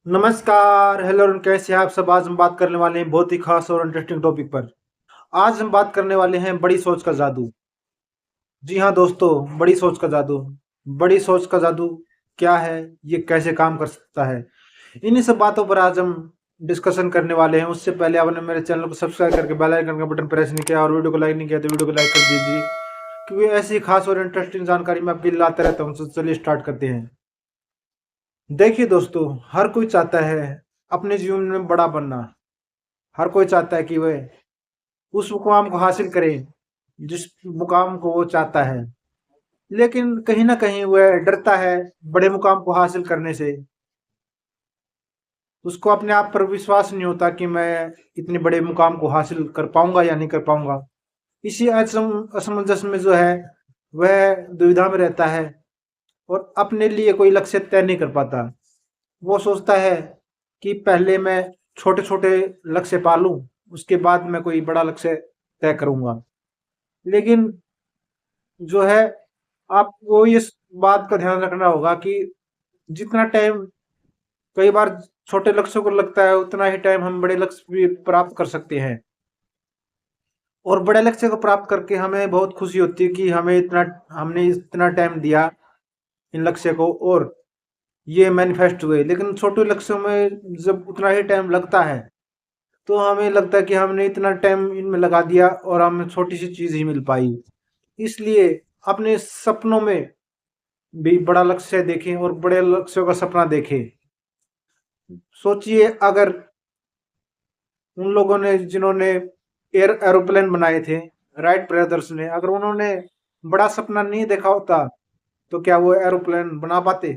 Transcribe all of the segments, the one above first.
नमस्कार, हेलो और कैसे हैं आप सब। आज हम बात करने वाले हैं बहुत ही खास और इंटरेस्टिंग टॉपिक पर। आज हम बात करने वाले हैं बड़ी सोच का जादू। जी हाँ दोस्तों, बड़ी सोच का जादू। बड़ी सोच का जादू क्या है, ये कैसे काम कर सकता है, इन्हीं सब बातों पर आज हम डिस्कशन करने वाले हैं। उससे पहले आपने मेरे चैनल को सब्सक्राइब करके बेल आइकन का बटन प्रेस नहीं किया और वीडियो को लाइक नहीं किया तो वीडियो को लाइक कर दीजिए, क्योंकि ऐसी खास और इंटरेस्टिंग जानकारी मैं आपके लिए लाता रहता हूँ। तो चलिए स्टार्ट करते हैं। देखिए दोस्तों, हर कोई चाहता है अपने जीवन में बड़ा बनना। हर कोई चाहता है कि वह उस मुकाम को हासिल करे जिस मुकाम को वो चाहता है। लेकिन कहीं ना कहीं वह डरता है बड़े मुकाम को हासिल करने से। उसको अपने आप पर विश्वास नहीं होता कि मैं इतने बड़े मुकाम को हासिल कर पाऊंगा या नहीं कर पाऊंगा। इसी असमंजस में जो है वह दुविधा में रहता है और अपने लिए कोई लक्ष्य तय नहीं कर पाता। वो सोचता है कि पहले मैं छोटे छोटे लक्ष्य पालूं, उसके बाद मैं कोई बड़ा लक्ष्य तय करूंगा। लेकिन जो है, आपको इस बात का ध्यान रखना होगा कि जितना टाइम कई बार छोटे लक्ष्यों को लगता है उतना ही टाइम हम बड़े लक्ष्य भी प्राप्त कर सकते हैं। और बड़े लक्ष्य को प्राप्त करके हमें बहुत खुशी होती है कि हमने इतना टाइम दिया इन लक्ष्य को और ये मैनिफेस्ट हुए। लेकिन छोटे लक्ष्यों में जब उतना ही टाइम लगता है तो हमें लगता है कि हमने इतना टाइम इनमें लगा दिया और हमें छोटी सी चीज ही मिल पाई। इसलिए अपने सपनों में भी बड़ा लक्ष्य देखें और बड़े लक्ष्यों का सपना देखें। सोचिए, अगर उन लोगों ने जिन्होंने एरोप्लेन बनाए थे, राइट ब्रदर्स ने, अगर उन्होंने बड़ा सपना नहीं देखा होता तो क्या वो एरोप्लेन बना पाते?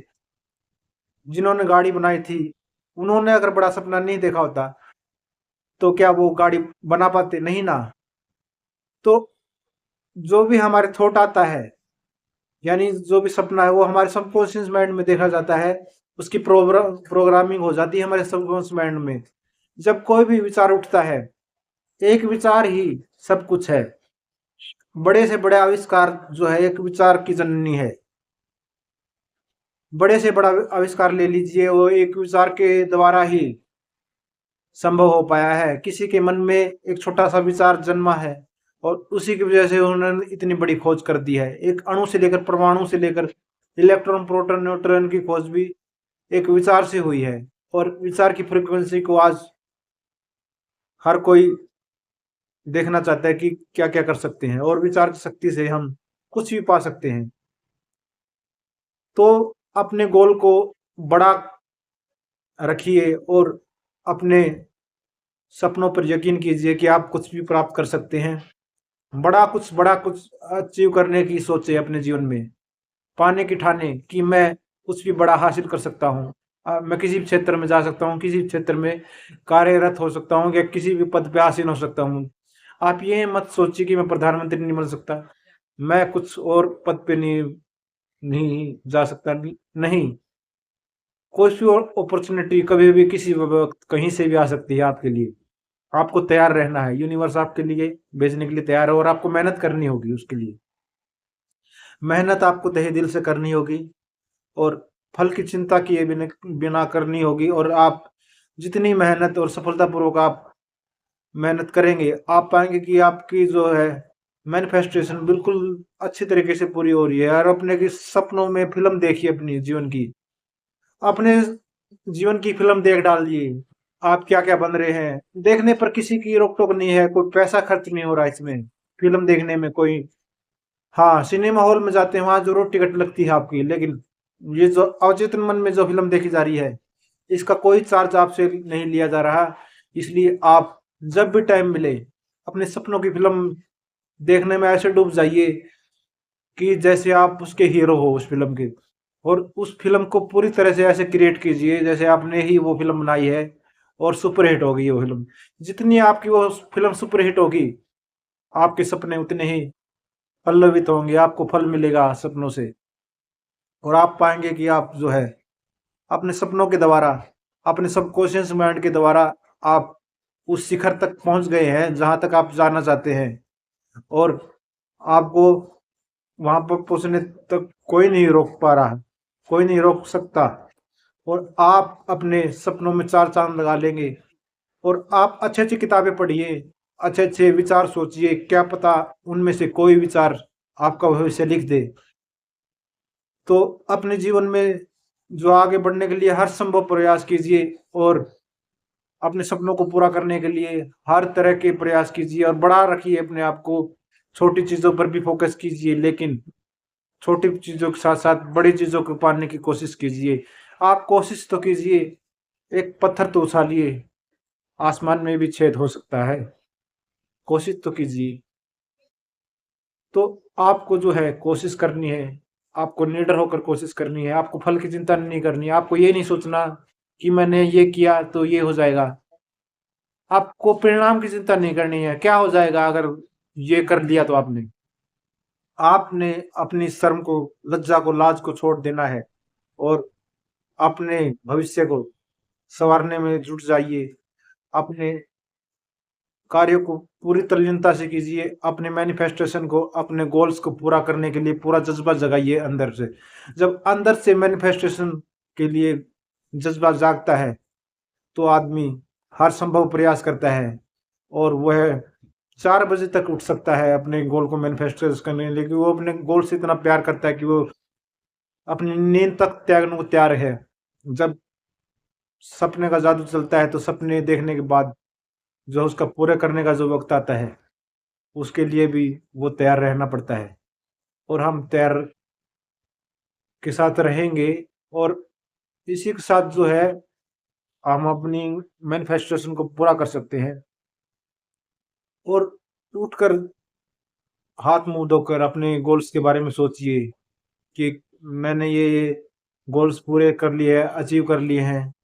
जिन्होंने गाड़ी बनाई थी, उन्होंने अगर बड़ा सपना नहीं देखा होता तो क्या वो गाड़ी बना पाते? नहीं ना। तो जो भी हमारे थॉट आता है, यानी जो भी सपना है, वो हमारे सबकॉन्शियस माइंड में देखा जाता है। उसकी प्रोग्रामिंग हो जाती है हमारे सबकॉन्शियस माइंड में। जब कोई भी विचार उठता है, एक विचार ही सब कुछ है। बड़े से बड़े आविष्कार जो है एक विचार की जननी है। बड़े से बड़ा आविष्कार ले लीजिए, वो एक विचार के द्वारा ही संभव हो पाया है। किसी के मन में एक छोटा सा विचार जन्मा है और उसी की वजह से उन्होंने इतनी बड़ी खोज कर दी है। एक अणु से लेकर परमाणु से लेकर इलेक्ट्रॉन प्रोटॉन न्यूट्रॉन की खोज भी एक विचार से हुई है। और विचार की फ्रीक्वेंसी को आज हर कोई देखना चाहता है कि क्या क्या कर सकते हैं, और विचार की शक्ति से हम कुछ भी पा सकते हैं। तो अपने गोल को बड़ा रखिए और अपने सपनों पर यकीन कीजिए कि आप कुछ भी प्राप्त कर सकते हैं। बड़ा कुछ अचीव करने की सोचे अपने जीवन में। पाने की ठाने कि मैं कुछ भी बड़ा हासिल कर सकता हूँ। मैं किसी भी क्षेत्र में जा सकता हूँ, किसी भी क्षेत्र में कार्यरत हो सकता हूँ या किसी भी पद पे आसीन हो सकता हूँ। आप ये मत सोचिए कि मैं प्रधानमंत्री नहीं बन सकता, मैं कुछ और पद पे नहीं नहीं जा सकता। नहीं, कोई भी और अपॉर्चुनिटी कभी भी किसी भी वक्त कहीं से भी आ सकती है आपके लिए। आपको तैयार रहना है, यूनिवर्स आपके लिए भेजने के लिए तैयार है और आपको मेहनत करनी होगी उसके लिए। मेहनत आपको तहे दिल से करनी होगी और फल की चिंता किए बिना बिना करनी होगी। और आप जितनी मेहनत और सफलतापूर्वक आप मेहनत करेंगे, आप पाएंगे कि आपकी जो है मैनिफेस्टेशन बिल्कुल अच्छी तरीके से पूरी हो रही है। और अपने की सपनों में फिल्म देखिए, अपनी जीवन की, अपने जीवन की फिल्म देख डालिए। आप क्या क्या बन रहे हैं, देखने पर किसी की रोक टोक नहीं है, कोई पैसा खर्च नहीं हो रहा इसमें। फिल्म देखने में कोई, हाँ, सिनेमा हॉल में जाते हैं, वहां जरूर टिकट लगती है आपकी, लेकिन ये जो अवचेतन मन में जो फिल्म देखी जा रही है, इसका कोई चार्ज आपसे नहीं लिया जा रहा। इसलिए आप जब भी टाइम मिले अपने सपनों की फिल्म देखने में ऐसे डूब जाइए कि जैसे आप उसके हीरो हो उस फिल्म के। और उस फिल्म को पूरी तरह से ऐसे क्रिएट कीजिए जैसे आपने ही वो फिल्म बनाई है और सुपरहिट होगी वो फिल्म। जितनी आपकी वो फिल्म सुपरहिट होगी, आपके सपने उतने ही पल्लवित होंगे, आपको फल मिलेगा सपनों से। और आप पाएंगे कि आप जो है अपने सपनों के द्वारा, अपने सबकॉन्शियस माइंड के द्वारा आप उस शिखर तक पहुंच गए हैं जहां तक आप जाना चाहते हैं। और आपको वहां पर पहुंचने तक कोई नहीं रोक पा रहा, कोई नहीं रोक सकता। और आप अपने सपनों में चार चांद लगा लेंगे। और आप अच्छी अच्छी किताबें पढ़िए, अच्छे अच्छे विचार सोचिए, क्या पता उनमें से कोई विचार आपका भविष्य लिख दे। तो अपने जीवन में जो आगे बढ़ने के लिए हर संभव प्रयास कीजिए, और अपने सपनों को पूरा करने के लिए हर तरह के प्रयास कीजिए, और बड़ा रखिए अपने आप को। छोटी चीजों पर भी फोकस कीजिए, लेकिन छोटी चीजों के साथ साथ बड़ी चीजों को पाने की कोशिश कीजिए। आप कोशिश तो कीजिए, एक पत्थर तो उछालिए, आसमान में भी छेद हो सकता है। कोशिश तो कीजिए। तो आपको जो है कोशिश करनी है, आपको निडर होकर कोशिश करनी है, आपको फल की चिंता नहीं करनी है। आपको ये नहीं सोचना कि मैंने ये किया तो ये हो जाएगा। आपको परिणाम की चिंता नहीं करनी है, क्या हो जाएगा अगर ये कर लिया तो आपने अपनी शर्म को, लज्जा को, लाज को छोड़ देना है, और अपने भविष्य को संवारने में जुट जाइए। अपने कार्यों को पूरी तल्लीनता से कीजिए, अपने मैनिफेस्टेशन को, अपने गोल्स को पूरा करने के लिए पूरा जज्बा जगाइए अंदर से। जब अंदर से मैनिफेस्टेशन के लिए जज्बा जागता है तो आदमी हर संभव प्रयास करता है, और वह 4 बजे तक उठ सकता है अपने गोल को मैनिफेस्टेशन करने के लिए, क्योंकि वो अपने गोल से इतना प्यार करता है कि वो अपनी नींद तक त्यागने को तैयार है। जब सपने का जादू चलता है तो सपने देखने के बाद जो उसका पूरा करने का जो वक्त आता है, उसके लिए भी वो तैयार रहना पड़ता है। और हम तैयार के साथ रहेंगे, और इसी के साथ जो है हम अपनी मैनिफेस्टेशन को पूरा कर सकते हैं। और उठकर हाथ मुंह धोकर अपने गोल्स के बारे में सोचिए कि मैंने ये गोल्स पूरे कर लिए हैं, अचीव कर लिए हैं।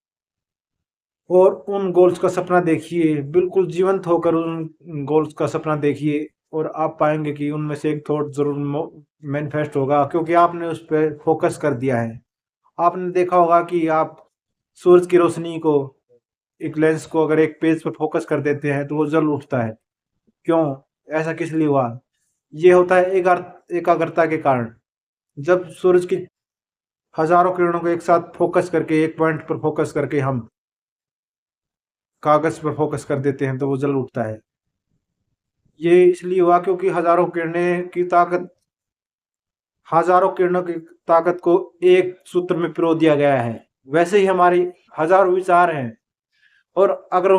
और उन गोल्स का सपना देखिए, बिल्कुल जीवंत होकर उन गोल्स का सपना देखिए, और आप पाएंगे कि उनमें से एक थॉट जरूर मैनिफेस्ट होगा, क्योंकि आपने उस पर फोकस कर दिया है। आपने देखा होगा कि आप सूरज की रोशनी को, एक लेंस को अगर एक पेज पर फोकस कर देते हैं तो वो जल उठता है। क्यों? ऐसा किस लिए हुआ? ये होता है एकाग्रता के कारण। जब सूरज की हजारों किरणों को एक साथ फोकस करके, एक पॉइंट पर फोकस करके हम कागज पर फोकस कर देते हैं तो वो जल उठता है। ये इसलिए हुआ क्योंकि हजारों किरणों की ताकत को एक सूत्र में पिरो दिया गया है। वैसे ही हमारी हजारों विचार हैं, और अगर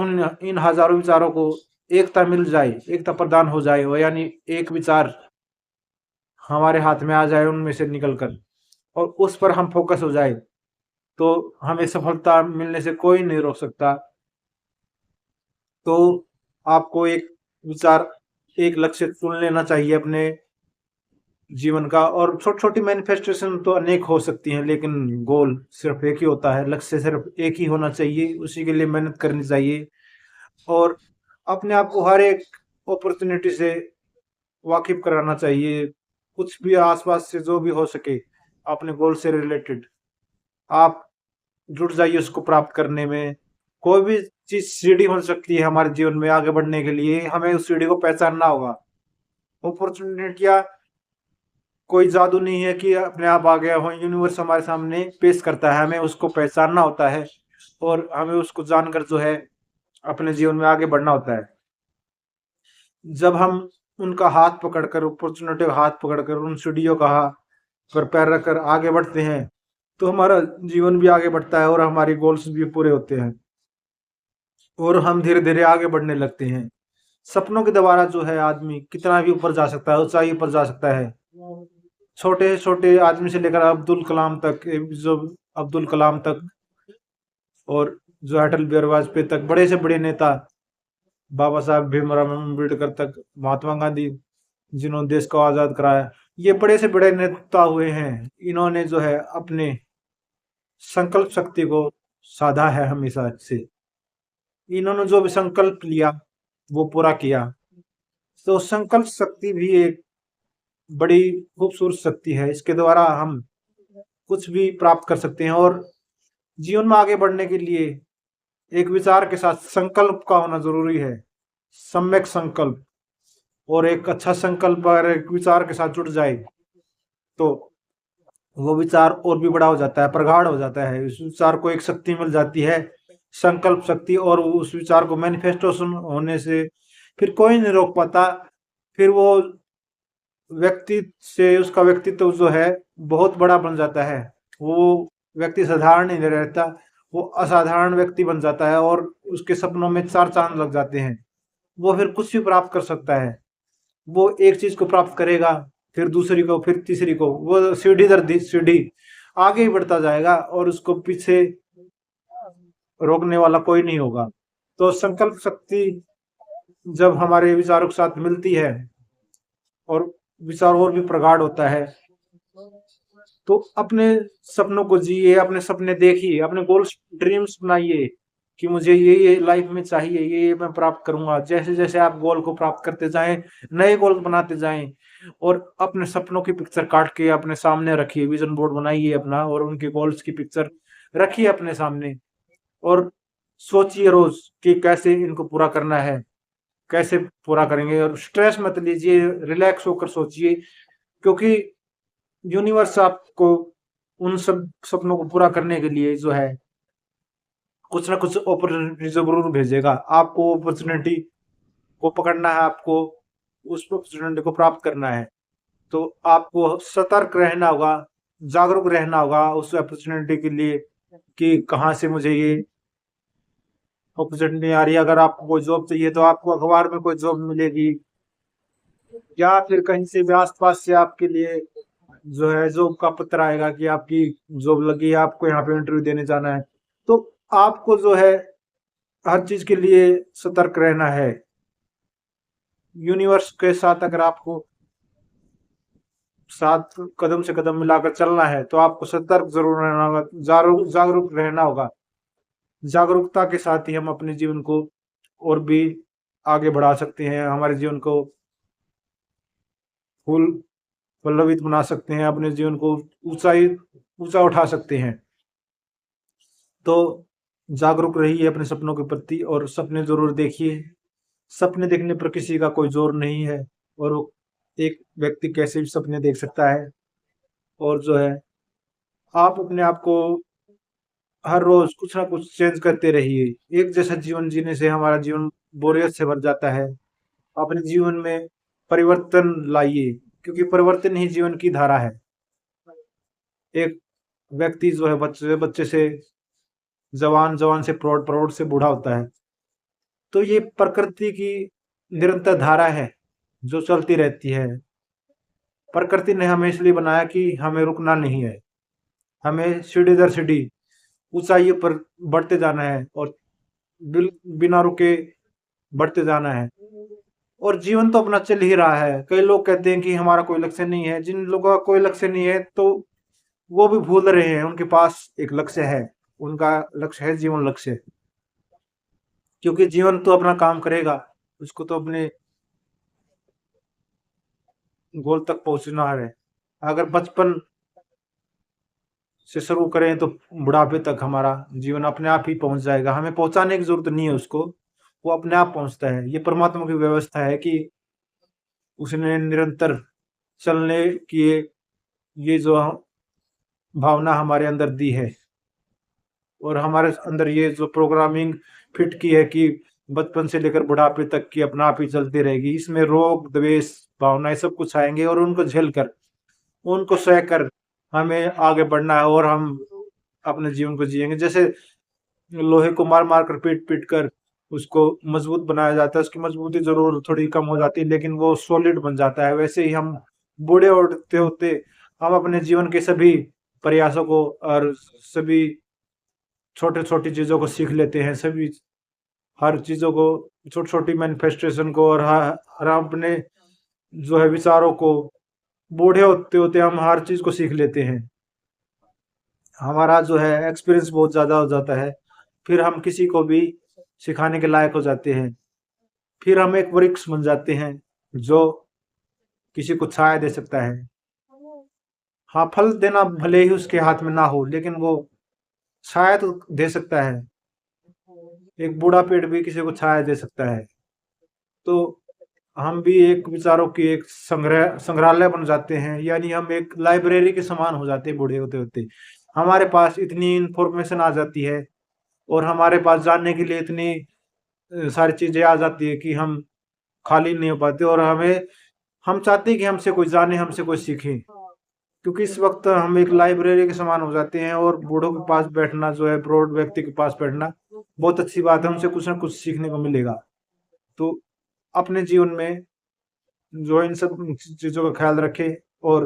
इन हजारों विचारों को एकता मिल जाए, एकता प्रदान हो जाए, वो यानी एक विचार हमारे हाथ में आ जाए उनमें से निकलकर, और उस पर हम फोकस हो जाए, तो हमें सफलता मिलने से कोई नहीं रोक सकता। तो आपको एक विचार, एक लक्ष्य चुन लेना चाहिए अपने जीवन का। और छोटी छोटी मैनिफेस्टेशन तो अनेक हो सकती हैं, लेकिन गोल सिर्फ एक ही होता है, लक्ष्य सिर्फ एक ही होना चाहिए, उसी के लिए मेहनत करनी चाहिए। और अपने आप को हर एक अपॉर्चुनिटी से वाकिफ कराना चाहिए। कुछ भी आसपास से जो भी हो सके अपने गोल से रिलेटेड आप जुट जाइए उसको प्राप्त करने में। कोई भी चीज सीढ़ी हो सकती है हमारे जीवन में आगे बढ़ने के लिए, हमें उस सीढ़ी को पहचानना होगा। अपॉर्चुनिटियां कोई जादू नहीं है कि अपने आप आ गया हो, यूनिवर्स हमारे सामने पेश करता है, हमें उसको पहचानना होता है, और हमें उसको जानकर जो है अपने जीवन में आगे बढ़ना होता है। जब हम उनका हाथ पकड़कर, अपॉर्चुनिटी का हाथ पकड़कर उन सीढ़ियों का पर पैर रखकर आगे बढ़ते हैं, तो हमारा जीवन भी आगे बढ़ता है और हमारी गोल्स भी पूरे होते हैं, और हम धीरे धीरे आगे बढ़ने लगते हैं। सपनों के द्वारा जो है आदमी कितना भी ऊपर जा सकता है, ऊंचाई पर जा सकता है। छोटे छोटे आदमी से लेकर अब्दुल कलाम तक, और जो अटल बिहारी वाजपेयी तक, बड़े से बड़े नेता, बाबा साहब भीमराव अम्बेडकर तक, महात्मा गांधी जिन्होंने देश को आजाद कराया, ये बड़े से बड़े नेता हुए हैं। इन्होंने जो है अपने संकल्प शक्ति को साधा है हमेशा से। इन्होंने जो भी संकल्प लिया वो पूरा किया। तो संकल्प शक्ति भी एक बड़ी खूबसूरत शक्ति है, इसके द्वारा हम कुछ भी प्राप्त कर सकते हैं। और जीवन में आगे बढ़ने के लिए एक विचार के साथ संकल्प का होना जरूरी है, सम्यक संकल्प। और एक अच्छा संकल्प अगर एक विचार के साथ जुड़ जाए तो वो विचार और भी बड़ा हो जाता है, प्रगाढ़ हो जाता है, उस विचार को एक शक्ति मिल जाती है, संकल्प शक्ति, और उस विचार को मैनिफेस्टेशन होने से फिर कोई नहीं रोक पाता। फिर वो व्यक्ति से उसका व्यक्तित्व जो है बहुत बड़ा बन जाता है। वो व्यक्ति साधारण ही नहीं रहता, वो असाधारण व्यक्ति बन जाता है, और उसके सपनों में चार चांद लग जाते हैं। वो फिर कुछ भी प्राप्त कर सकता है। वो एक चीज को प्राप्त करेगा, फिर दूसरी को, फिर तीसरी को, वो सीढ़ी दर सीढ़ी आगे ही बढ़ता जाएगा, और उसको पीछे रोकने वाला कोई नहीं होगा। तो संकल्प शक्ति जब हमारे विचारों के साथ मिलती है और विचार और भी प्रगाढ़ होता है, तो अपने सपनों को जिए, अपने सपने देखिए, अपने गोल्स ड्रीम्स बनाइए कि मुझे ये लाइफ में चाहिए, ये मैं प्राप्त करूंगा। जैसे जैसे आप गोल को प्राप्त करते जाएं, नए गोल बनाते जाएं, और अपने सपनों की पिक्चर काट के अपने सामने रखिए, विजन बोर्ड बनाइए अपना, और उनके गोल्स की पिक्चर रखिए अपने सामने, और सोचिए रोज कि कैसे इनको पूरा करना है, कैसे पूरा करेंगे। और स्ट्रेस मत लीजिए, रिलैक्स होकर सोचिए, क्योंकि यूनिवर्स आपको उन सब सपनों को पूरा करने के लिए जो है कुछ ना कुछ अपॉर्चुनिटी जरूर भेजेगा। आपको अपॉर्चुनिटी को पकड़ना है, आपको उस अपॉर्चुनिटी को प्राप्त करना है। तो आपको सतर्क रहना होगा, जागरूक रहना होगा उस अपॉर्चुनिटी के लिए कि कहाँ से मुझे ये अपॉर्चुनिटी आ रही है। अगर आपको कोई जॉब चाहिए तो आपको अखबार में कोई जॉब मिलेगी, या फिर कहीं से भी आसपास से आपके लिए जो है जॉब का पत्र आएगा कि आपकी जॉब लगी है, आपको यहाँ पे इंटरव्यू देने जाना है। तो आपको जो है हर चीज के लिए सतर्क रहना है। यूनिवर्स के साथ अगर आपको साथ कदम से कदम मिलाकर चलना है तो आपको सतर्क जरूर रहना होगा, जागरूक रहना होगा। जागरूकता के साथ ही हम अपने जीवन को और भी आगे बढ़ा सकते हैं, हमारे जीवन को फूल पल्लवित बना सकते हैं, अपने जीवन को ऊंचा उठा सकते हैं। तो जागरूक रहिए अपने सपनों के प्रति, और सपने जरूर देखिए। सपने देखने पर किसी का कोई जोर नहीं है, और वो एक व्यक्ति कैसे भी सपने देख सकता है। और जो है आप अपने आप को हर रोज कुछ ना कुछ चेंज करते रहिए। एक जैसा जीवन जीने से हमारा जीवन बोरियत से भर जाता है। अपने जीवन में परिवर्तन लाइए, क्योंकि परिवर्तन ही जीवन की धारा है। एक व्यक्ति जो है बच्चे बच्चे से जवान, जवान से प्रौढ़, प्रौढ़ से बूढ़ा होता है। तो ये प्रकृति की निरंतर धारा है जो चलती रहती है। प्रकृति ने हमें इसलिए बनाया कि हमें रुकना नहीं है, हमें सीढ़ी दर सीढ़ी ऊंचाइयों पर बढ़ते जाना है, और बिना रुके बढ़ते जाना है। और जीवन तो अपना चल ही रहा है। कई लोग कहते हैं कि हमारा कोई लक्ष्य नहीं है। जिन लोगों का कोई लक्ष्य नहीं है तो वो भी भूल रहे हैं, उनके पास एक लक्ष्य है। उनका लक्ष्य है जीवन लक्ष्य, क्योंकि जीवन तो अपना काम करेगा, उसको तो अपने गोल तक पहुंचना है। अगर बचपन से शुरू करें तो बुढ़ापे तक हमारा जीवन अपने आप ही पहुंच जाएगा, हमें पहुंचाने की जरूरत नहीं है उसको, वो अपने आप पहुंचता है। ये परमात्मा की व्यवस्था है कि उसने निरंतर चलने की ये जो भावना हमारे अंदर दी है, और हमारे अंदर ये जो प्रोग्रामिंग फिट की है कि बचपन से लेकर बुढ़ापे तक की अपना आप ही चलती रहेगी। इसमें रोग द्वेष भावनाएं सब कुछ आएंगे, और उनको झेल कर, उनको सह कर हमें आगे बढ़ना है, और हम अपने जीवन को जिएंगे। जैसे लोहे को मार मार कर, पीट पीट कर उसको मजबूत बनाया जाता है, उसकी मजबूती जरूर थोड़ी कम हो जाती है, लेकिन वो सॉलिड बन जाता है। वैसे ही हम बूढ़े होते होते हम अपने जीवन के सभी प्रयासों को और सभी छोटे छोटी चीजों को सीख लेते हैं, सभी हर चीजों को, छोटी छोटी मैनिफेस्टेशन को, और हर अपने जो है विचारों को, बूढ़े होते होते हम हर चीज को सीख लेते हैं। हमारा जो है एक्सपीरियंस बहुत ज्यादा हो जाता है, फिर हम किसी को भी सिखाने के लायक हो जाते हैं। फिर हम एक वृक्ष बन जाते हैं जो किसी को छाया दे सकता है। हाँ, फल देना भले ही उसके हाथ में ना हो, लेकिन वो छाया तो दे सकता है। एक बूढ़ा पेड़ भी किसी को छाया दे सकता है। तो हम भी एक विचारों की एक संग्रहालय बन जाते हैं, यानी हम एक लाइब्रेरी के समान हो जाते हैं बूढ़े होते होते। हमारे पास इतनी इंफॉर्मेशन आ जाती है और हमारे पास जानने के लिए इतनी सारी चीजें आ जाती है कि हम खाली नहीं हो पाते, और हम चाहते हैं कि हमसे कोई जाने, हमसे कोई सीखे, क्योंकि इस वक्त हम एक लाइब्रेरी के समान हो जाते हैं। और बूढ़ों के पास बैठना जो है, ब्रॉड व्यक्ति के पास बैठना बहुत अच्छी बात है, उनसे कुछ ना कुछ सीखने को मिलेगा। तो अपने जीवन में जो है इन सब चीजों का ख्याल रखे और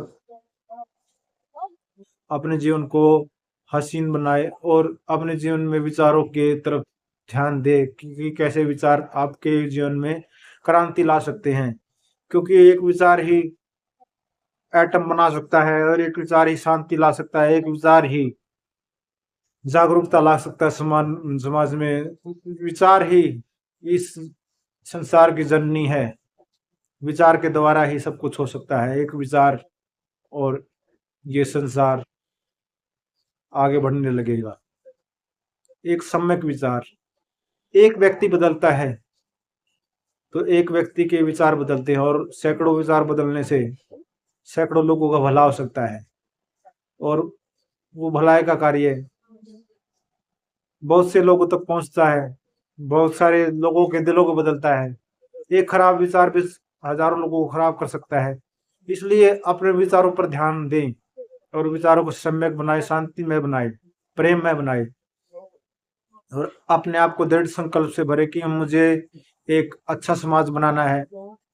अपने जीवन को हसीन बनाए, और अपने जीवन में विचारों के तरफ ध्यान दे कि कैसे विचार आपके जीवन में क्रांति ला सकते हैं, क्योंकि एक विचार ही एटम बना सकता है, और एक विचार ही शांति ला सकता है, एक विचार ही जागरूकता ला सकता है समाज में। विचार ही इस संसार की जननी है, विचार के द्वारा ही सब कुछ हो सकता है। एक विचार और ये संसार आगे बढ़ने लगेगा। एक सम्यक विचार, एक व्यक्ति बदलता है तो एक व्यक्ति के विचार बदलते हैं, और सैकड़ों विचार बदलने से सैकड़ों लोगों का भला हो सकता है, और वो भलाई का कार्य बहुत से लोगों तक पहुंचता है, बहुत सारे लोगों के दिलों को बदलता है। एक खराब विचार भी हजारों लोगों को खराब कर सकता है। इसलिए अपने विचारों पर ध्यान दें और विचारों को सम्यक बनाए, शांतिमय बनाए, प्रेममय बनाए, और अपने आप को दृढ़ संकल्प से भरे कि मुझे एक अच्छा समाज बनाना है,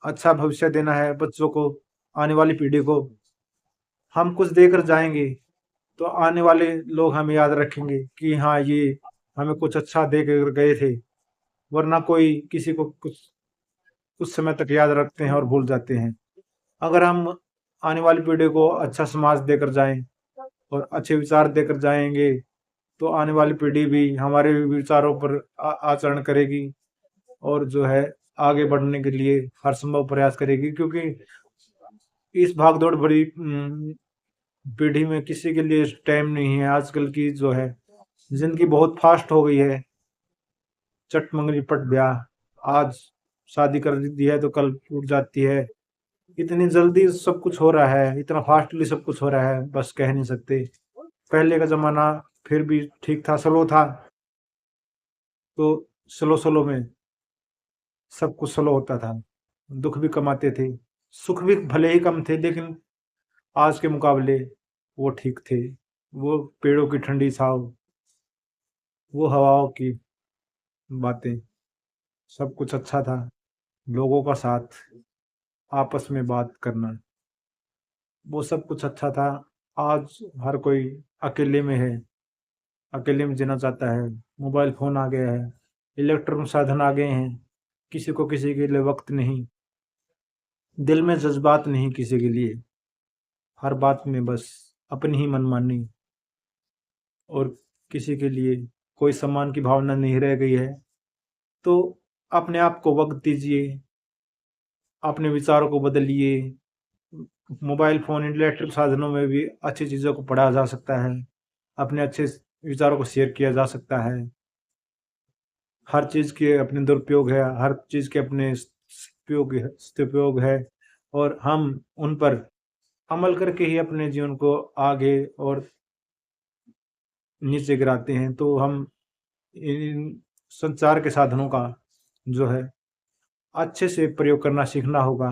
अच्छा भविष्य देना है बच्चों को, आने वाली पीढ़ी को। हम कुछ देकर जाएंगे तो आने वाले लोग हमें याद रखेंगे कि हाँ, ये हमें कुछ अच्छा दे कर गए थे। वरना कोई किसी को कुछ समय तक याद रखते हैं और भूल जाते हैं। अगर हम आने वाली पीढ़ी को अच्छा समाज देकर जाएं और अच्छे विचार देकर जाएंगे, तो आने वाली पीढ़ी भी हमारे विचारों पर आचरण करेगी, और जो है आगे बढ़ने के लिए हर संभव प्रयास करेगी। क्योंकि इस भागदौड़ भरी पीढ़ी में किसी के लिए टाइम नहीं है। आजकल की जो है जिंदगी बहुत फास्ट हो गई है, चट मंगनी पट ब्याह, आज शादी कर दी है तो कल टूट जाती है। इतनी जल्दी सब कुछ हो रहा है, इतना फास्टली सब कुछ हो रहा है, बस कह नहीं सकते। पहले का जमाना फिर भी ठीक था, स्लो था, तो स्लो स्लो में सब कुछ स्लो होता था, दुख भी कम आते थे, सुख भी भले ही कम थे, लेकिन आज के मुकाबले वो ठीक थे। वो पेड़ों की ठंडी छाँव, वो हवाओं की बातें, सब कुछ अच्छा था। लोगों का साथ, आपस में बात करना, वो सब कुछ अच्छा था। आज हर कोई अकेले में है, अकेले में जीना चाहता है। मोबाइल फोन आ गया है, इलेक्ट्रॉनिक साधन आ गए हैं, किसी को किसी के लिए वक्त नहीं, दिल में जज्बात नहीं किसी के लिए, हर बात में बस अपनी ही मनमानी, और किसी के लिए कोई सम्मान की भावना नहीं रह गई है। तो अपने आप को वक्त दीजिए, अपने विचारों को बदलिए। मोबाइल फोन इलेक्ट्रिक साधनों में भी अच्छी चीज़ों को पढ़ा जा सकता है, अपने अच्छे विचारों को शेयर किया जा सकता है। हर चीज़ के अपने दुरुपयोग है, हर चीज़ के अपने सदुपयोग है, और हम उन पर अमल करके ही अपने जीवन को आगे और नीचे गिराते हैं। तो हम इन संचार के साधनों का जो है अच्छे से प्रयोग करना सीखना होगा,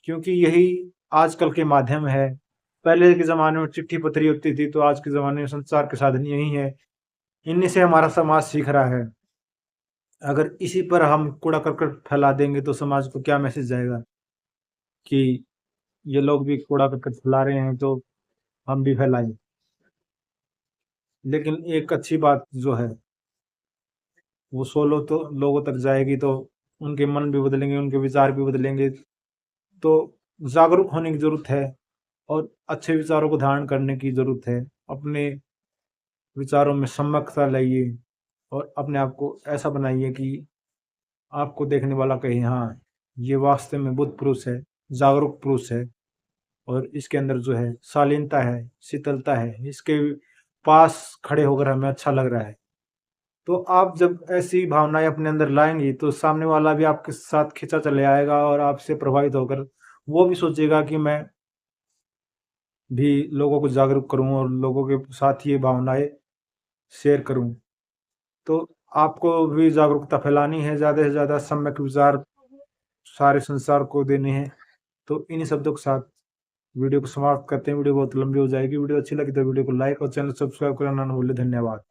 क्योंकि यही आजकल के माध्यम है। पहले के ज़माने में चिट्ठी पत्री होती थी, तो आज के ज़माने में संचार के साधन यही है। इन्हीं से हमारा समाज सीख रहा है। अगर इसी पर हम कूड़ा करकट फैला देंगे तो समाज को क्या मैसेज जाएगा कि ये लोग भी कूड़ा करकट फैला रहे हैं तो हम भी फैलाएं। लेकिन एक अच्छी बात जो है वो 100 लोगों तक जाएगी, तो उनके मन भी बदलेंगे, उनके विचार भी बदलेंगे। तो जागरूक होने की जरूरत है, और अच्छे विचारों को धारण करने की जरूरत है। अपने विचारों में सम्यकता लाइए, और अपने आप को ऐसा बनाइए कि आपको देखने वाला कहे हाँ, ये वास्तव में बुद्ध पुरुष है, जागरूक पुरुष है, और इसके अंदर जो है शालीनता है, शीतलता है, इसके पास खड़े होकर हमें अच्छा लग रहा है। तो आप जब ऐसी भावनाएं अपने अंदर लाएंगी तो सामने वाला भी आपके साथ खिंचा चले आएगा और आपसे प्रभावित होकर वो भी सोचेगा कि मैं भी लोगों को जागरूक करूं और लोगों के साथ ये भावनाएं शेयर करूं। तो आपको भी जागरूकता फैलानी है, ज़्यादा से ज़्यादा सम्यक विचार सारे संसार को देने हैं। तो इन्हीं शब्दों के साथ वीडियो को समाप्त करते हैं। वीडियो बहुत लंबी हो जाएगी। वीडियो अच्छी लगी तो वीडियो को लाइक और चैनल सब्सक्राइब करना ना भूलें। धन्यवाद।